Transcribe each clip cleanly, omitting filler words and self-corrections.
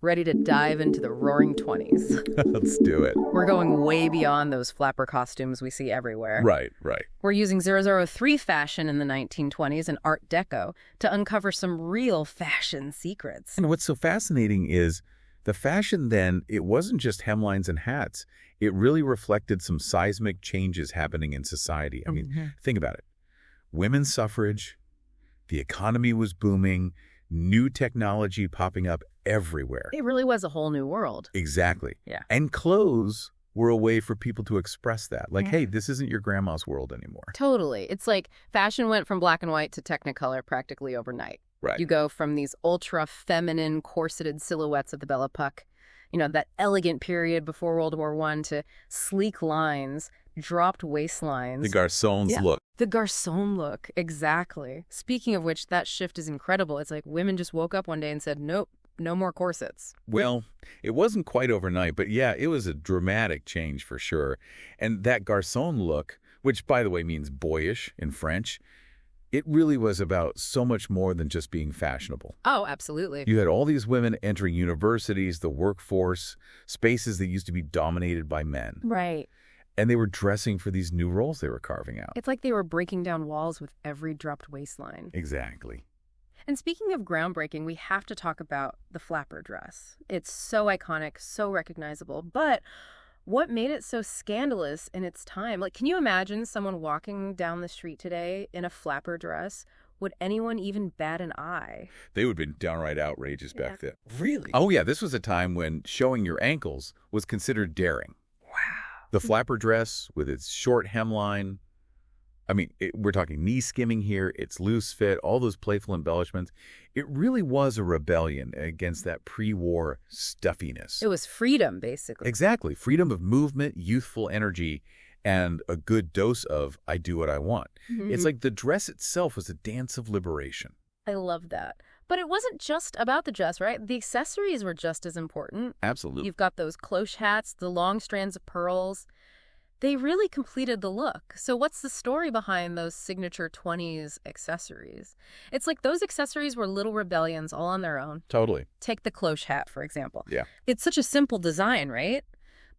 Ready to dive into the roaring 20s. Let's do it. We're going way beyond those flapper costumes we see everywhere. Right, right. We're using 003 fashion in the 1920s and Art Deco to uncover some real fashion secrets. And what's so fascinating is the fashion then, it wasn't just hemlines and hats. It really reflected some seismic changes happening in society. I mean, think about it. Women's suffrage, the economy was booming, new technology popping up everywhere. It really was a whole new world. Exactly. Yeah. And clothes were a way for people to express that. Like, hey, this isn't your grandma's world anymore. Totally. It's like fashion went from black and white to Technicolor practically overnight. Right. You go from these ultra-feminine, corseted silhouettes of the Belle Époque, that elegant period before World War I, to sleek lines, dropped waistlines. The garçon's look. The garçon look, exactly. Speaking of which, that shift is incredible. It's like women just woke up one day and said, nope, no more corsets. Well, it wasn't quite overnight, but yeah, it was a dramatic change for sure. And that garçon look, which by the way means boyish in French, it really was about so much more than just being fashionable. Oh, absolutely. You had all these women entering universities, the workforce, spaces that used to be dominated by men. Right. And they were dressing for these new roles they were carving out. It's like they were breaking down walls with every dropped waistline. Exactly. And speaking of groundbreaking, we have to talk about the flapper dress. It's so iconic, so recognizable, but what made it so scandalous in its time? Like, can you imagine someone walking down the street today in a flapper dress? Would anyone even bat an eye? They would have been downright outrageous back then. Really? Oh yeah, this was a time when showing your ankles was considered daring. Wow. The flapper dress with its short hemline, I mean, we're talking knee skimming here, its loose fit, all those playful embellishments. It really was a rebellion against that pre-war stuffiness. It was freedom, basically. Exactly. Freedom of movement, youthful energy, and a good dose of I do what I want. It's like the dress itself was a dance of liberation. I love that. But it wasn't just about the dress, right? The accessories were just as important. Absolutely. You've got those cloche hats, the long strands of pearls. They really completed the look. So what's the story behind those signature 20s accessories? It's like those accessories were little rebellions all on their own. Totally. Take the cloche hat, for example. Yeah. It's such a simple design, right?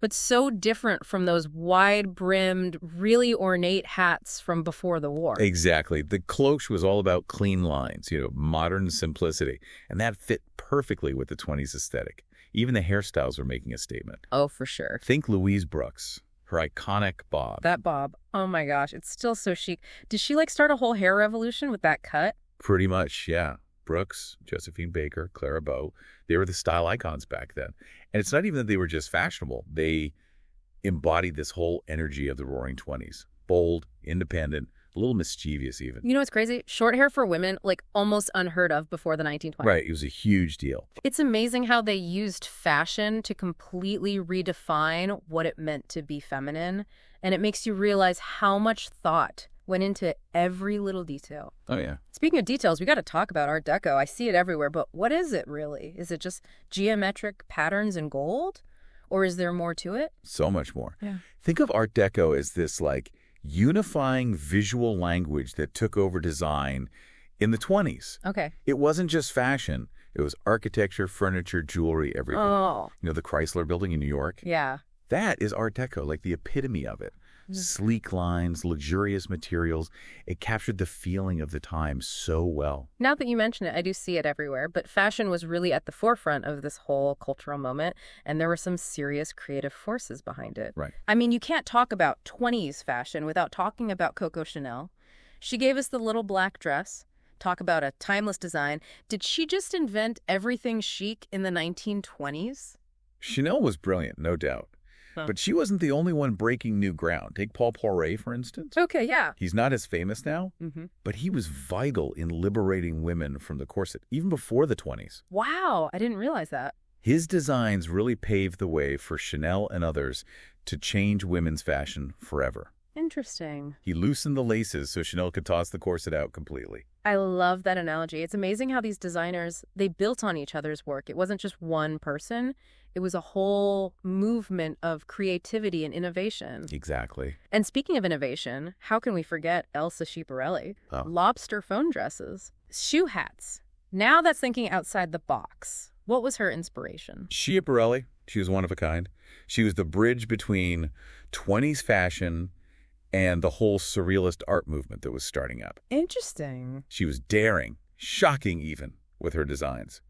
But so different from those wide-brimmed, really ornate hats from before the war. Exactly. The cloche was all about clean lines, modern simplicity. And that fit perfectly with the 20s aesthetic. Even the hairstyles were making a statement. Oh, for sure. Think Louise Brooks. Her iconic bob. That bob. Oh my gosh, it's still so chic. Did she start a whole hair revolution with that cut? Pretty much, yeah. Brooks, Josephine Baker, Clara Bow, they were the style icons back then. And it's not even that they were just fashionable. They embodied this whole energy of the Roaring 20s. Bold, independent, a little mischievous even. You know what's crazy? Short hair for women, almost unheard of before the 1920s. Right, it was a huge deal. It's amazing how they used fashion to completely redefine what it meant to be feminine. And it makes you realize how much thought went into every little detail. Oh, yeah. Speaking of details, we got to talk about Art Deco. I see it everywhere, but what is it really? Is it just geometric patterns in gold? Or is there more to it? So much more. Yeah. Think of Art Deco as this, unifying visual language that took over design in the 20s. Okay. It wasn't just fashion. It was architecture, furniture, jewelry, everything. Oh. The Chrysler Building in New York? Yeah. That is Art Deco, the epitome of it. Sleek lines, luxurious materials. It captured the feeling of the time so well. Now that you mention it, I do see it everywhere, but fashion was really at the forefront of this whole cultural moment, and there were some serious creative forces behind it. Right. I mean, you can't talk about 20s fashion without talking about Coco Chanel. She gave us the little black dress. Talk about a timeless design. Did she just invent everything chic in the 1920s? Chanel was brilliant, no doubt. But she wasn't the only one breaking new ground. Take Paul Poiret, for instance. Okay, yeah. He's not as famous now, but he was vital in liberating women from the corset, even before the 20s. Wow, I didn't realize that. His designs really paved the way for Chanel and others to change women's fashion forever. Interesting. He loosened the laces so Chanel could toss the corset out completely. I love that analogy. It's amazing how these designers, they built on each other's work. It wasn't just one person. It was a whole movement of creativity and innovation. Exactly. And speaking of innovation, how can we forget Elsa Schiaparelli? Oh. Lobster phone dresses, shoe hats. Now that's thinking outside the box. What was her inspiration? Schiaparelli, she was one of a kind. She was the bridge between 20s fashion and the whole surrealist art movement that was starting up. Interesting. She was daring, shocking even, with her designs.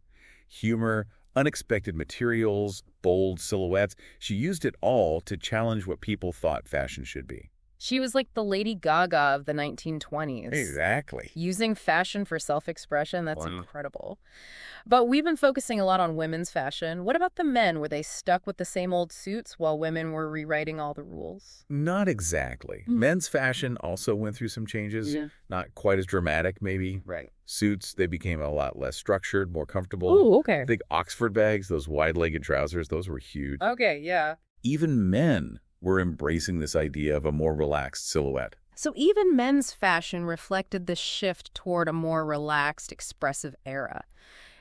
Humor, unexpected materials, bold silhouettes. She used it all to challenge what people thought fashion should be. She was like the Lady Gaga of the 1920s. Exactly. Using fashion for self-expression, that's Wow. incredible. But we've been focusing a lot on women's fashion. What about the men? Were they stuck with the same old suits while women were rewriting all the rules? Not exactly. Men's fashion also went through some changes. Yeah. Not quite as dramatic, maybe. Right. Suits, they became a lot less structured, more comfortable. Oh, okay. Big Oxford bags, those wide-legged trousers, those were huge. Okay, yeah. Even men were embracing this idea of a more relaxed silhouette. So even men's fashion reflected the shift toward a more relaxed, expressive era.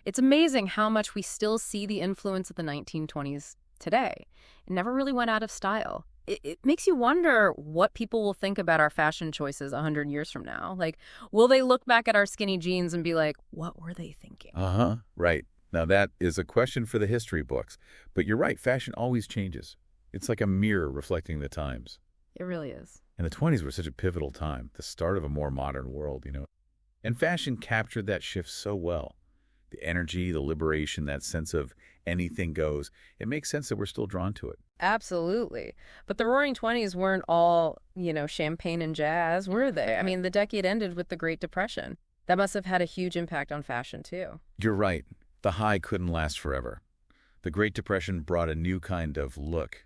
It's amazing how much we still see the influence of the 1920s today. It never really went out of style. It makes you wonder what people will think about our fashion choices 100 years from now. Like, will they look back at our skinny jeans and be like, what were they thinking? Uh-huh, right. Now that is a question for the history books. But you're right, fashion always changes. It's like a mirror reflecting the times. It really is. And the 20s were such a pivotal time, the start of a more modern world, And fashion captured that shift so well. The energy, the liberation, that sense of anything goes. It makes sense that we're still drawn to it. Absolutely. But the Roaring Twenties weren't all, champagne and jazz, were they? I mean, the decade ended with the Great Depression. That must have had a huge impact on fashion, too. You're right. The high couldn't last forever. The Great Depression brought a new kind of look.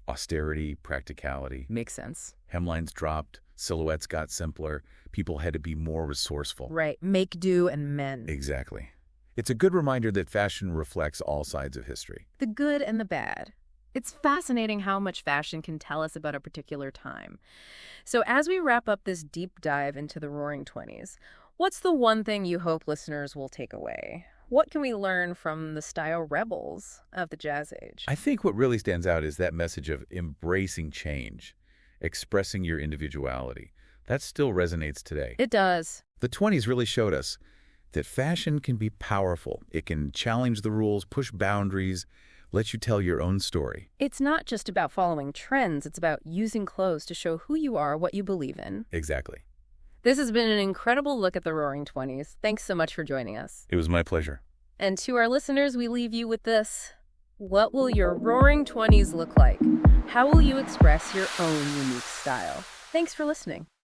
Austerity, practicality. Makes sense. Hemlines dropped, silhouettes got simpler, people had to be more resourceful. Right. Make do and mend. Exactly. It's a good reminder that fashion reflects all sides of history. The good and the bad. It's fascinating how much fashion can tell us about a particular time. So as we wrap up this deep dive into the Roaring Twenties, what's the one thing you hope listeners will take away? What can we learn from the style rebels of the Jazz Age? I think what really stands out is that message of embracing change, expressing your individuality. That still resonates today. It does. The 20s really showed us that fashion can be powerful. It can challenge the rules, push boundaries, let you tell your own story. It's not just about following trends. It's about using clothes to show who you are, what you believe in. Exactly. This has been an incredible look at the Roaring Twenties. Thanks so much for joining us. It was my pleasure. And to our listeners, we leave you with this. What will your Roaring Twenties look like? How will you express your own unique style? Thanks for listening.